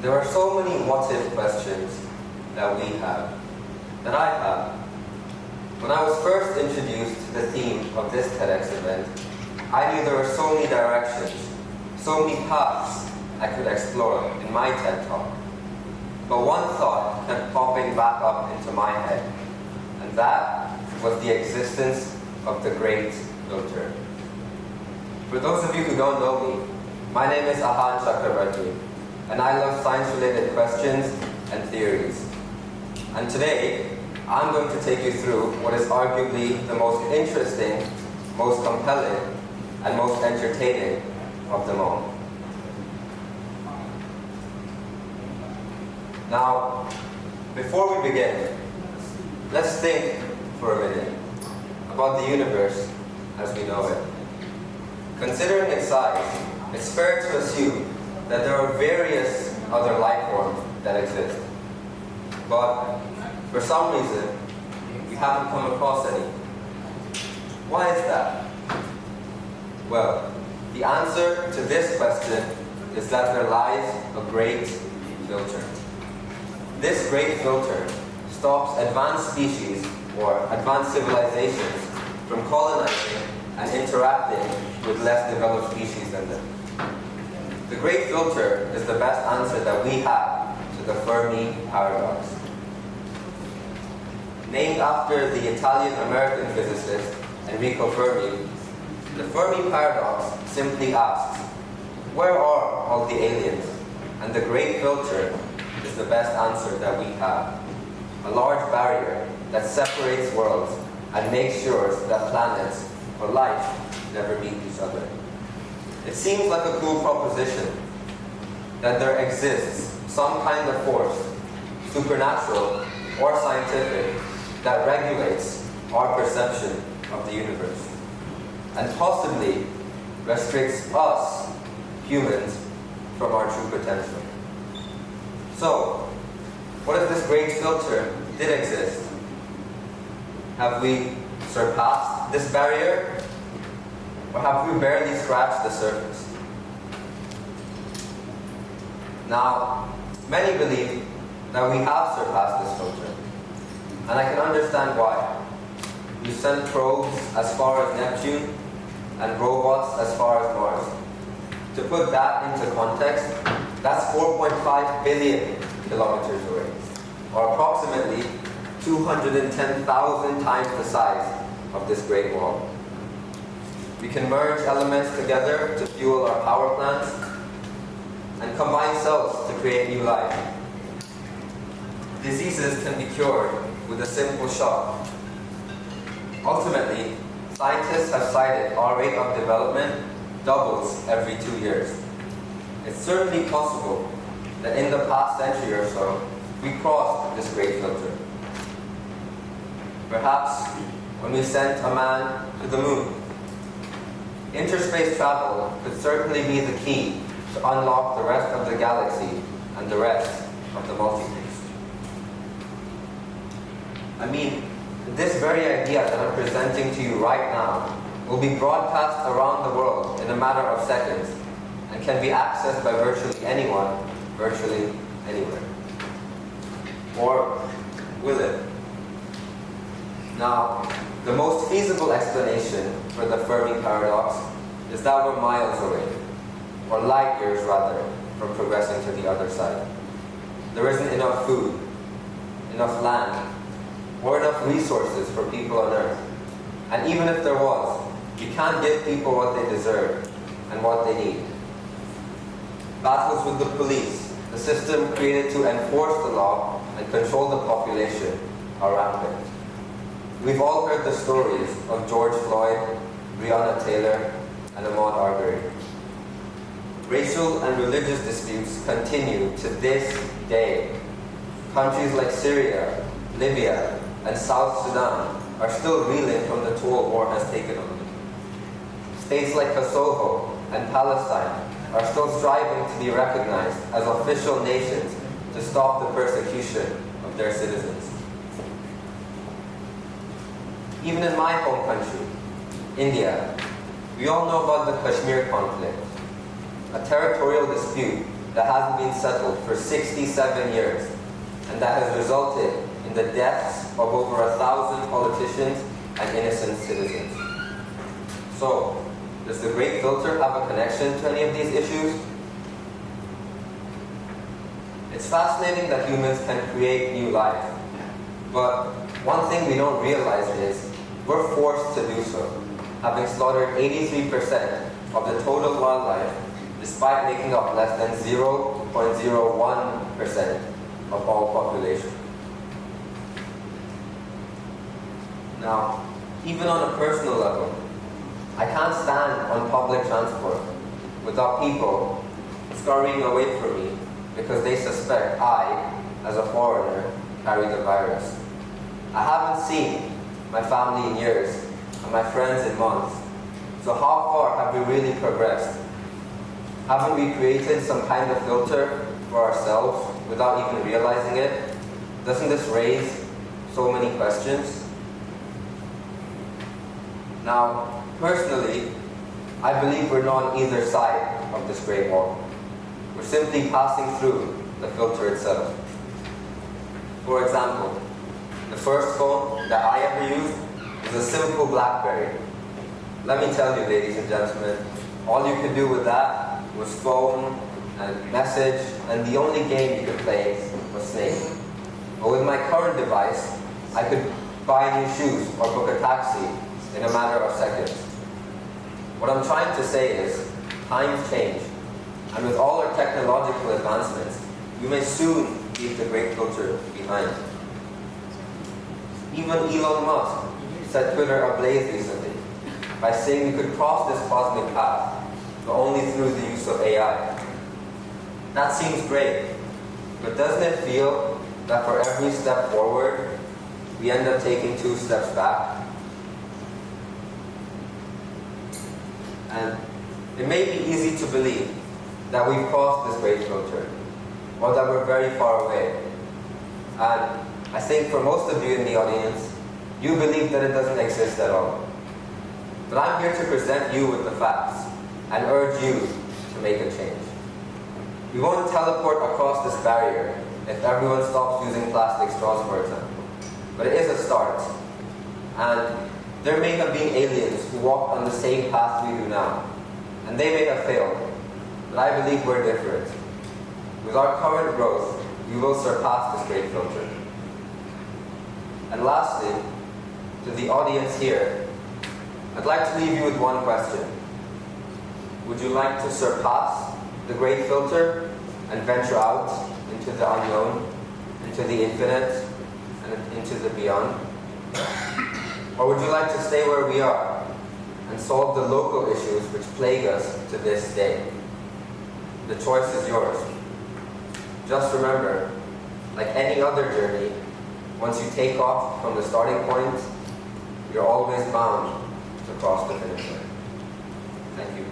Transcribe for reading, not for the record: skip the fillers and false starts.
There are so many what-if questions that we have, that I have. When I was first introduced to the theme of this TEDx event, I knew there were so many directions, so many paths I could explore in my TED Talk. But one thought kept popping back up into my head, and that was the existence of the Great Filter. For those of you who don't know me, my name is Ahan Chakrabarti, and I love science-related questions and theories. And today, I'm going to take you through what is arguably the most interesting, most compelling, and most entertaining of them all. Now, before we begin, let's think for a minute about the universe as we know it. Considering its size, it's fair to assume that there are various other life forms that exist. But for some reason, we haven't come across any. Why is that? Well, the answer to this question is that there lies a great filter. This great filter stops advanced species or advanced civilizations from colonizing and interacting with less developed species than them. The great filter is the best answer that we have to the Fermi paradox. Named after the Italian-American physicist Enrico Fermi, the Fermi paradox simply asks, where are all the aliens? And the great filter is the best answer that we have. A large barrier that separates worlds and makes sure that planets or life never meet each other. It seems like a cool proposition that there exists some kind of force, supernatural or scientific, that regulates our perception of the universe and possibly restricts us, humans, from our true potential. So, what if this great filter did exist? Have we surpassed this barrier? Or have we barely scratched the surface? Now, many believe that we have surpassed this filter, and I can understand why. We sent probes as far as Neptune and robots as far as Mars. To put that into context, that's 4.5 billion kilometers away, or approximately 210,000 times the size of this Great Wall. We can merge elements together to fuel our power plants and combine cells to create new life. Diseases can be cured with a simple shot. Ultimately, scientists have cited our rate of development doubles every 2 years. It's certainly possible that in the past century or so, we crossed this great filter. Perhaps when we sent a man to the moon. Interspace travel could certainly be the key to unlock the rest of the galaxy and the rest of the multiverse. I mean, this very idea that I'm presenting to you right now will be broadcast around the world in a matter of seconds and can be accessed by virtually anyone, virtually anywhere. Or will it? Now, the most feasible explanation for the Fermi paradox is that we're miles away, or light years rather, from progressing to the other side. There isn't enough food, enough land, or enough resources for people on Earth. And even if there was, you can't give people what they deserve and what they need. Battles with the police, the system created to enforce the law and control the population, are rampant. We've all heard the stories of George Floyd, Breonna Taylor, and Ahmaud Arbery. Racial and religious disputes continue to this day. Countries like Syria, Libya, and South Sudan are still reeling from the toll war has taken on them. States like Kosovo and Palestine are still striving to be recognized as official nations to stop the persecution of their citizens. Even in my home country, India, we all know about the Kashmir conflict, a territorial dispute that hasn't been settled for 67 years, and that has resulted in the deaths of over 1,000 politicians and innocent citizens. So, does the Great Filter have a connection to any of these issues? It's fascinating that humans can create new life, but one thing we don't realize is we're forced to do so, having slaughtered 83% of the total wildlife despite making up less than 0.01% of all population. Now, even on a personal level, I can't stand on public transport without people scurrying away from me because they suspect I, as a foreigner, carry the virus. I haven't seen my family in years and my friends in months. So how far have we really progressed? Haven't we created some kind of filter for ourselves without even realizing it? Doesn't this raise so many questions? Now, personally, I believe we're not on either side of this Great Wall. We're simply passing through the filter itself. For example, the first phone that I ever used was a simple BlackBerry. Let me tell you, ladies and gentlemen, all you could do with that was phone and message, and the only game you could play was Snake. But with my current device, I could buy new shoes or book a taxi in a matter of seconds. What I'm trying to say is, times change, and with all our technological advancements, we may soon leave the Great Filter behind. Even Elon Musk set Twitter ablaze recently by saying we could cross this cosmic path, but only through the use of AI. That seems great, but doesn't it feel that for every step forward, we end up taking 2 steps back? And it may be easy to believe that we've crossed this Great Filter, or that we're very far away. And I think for most of you in the audience, you believe that it doesn't exist at all. But I'm here to present you with the facts and urge you to make a change. We won't teleport across this barrier if everyone stops using plastic straws, for example. But it is a start. And there may have been aliens who walked on the same path we do now, and they may have failed. But I believe we're different. With our current growth, we will surpass this Great Filter. And lastly, to the audience here, I'd like to leave you with one question. Would you like to surpass the Great Filter and venture out into the unknown, into the infinite, and into the beyond? Or would you like to stay where we are and solve the local issues which plague us to this day? The choice is yours. Just remember, like any other journey, once you take off from the starting point, you're always bound to cross the finish line. Thank you.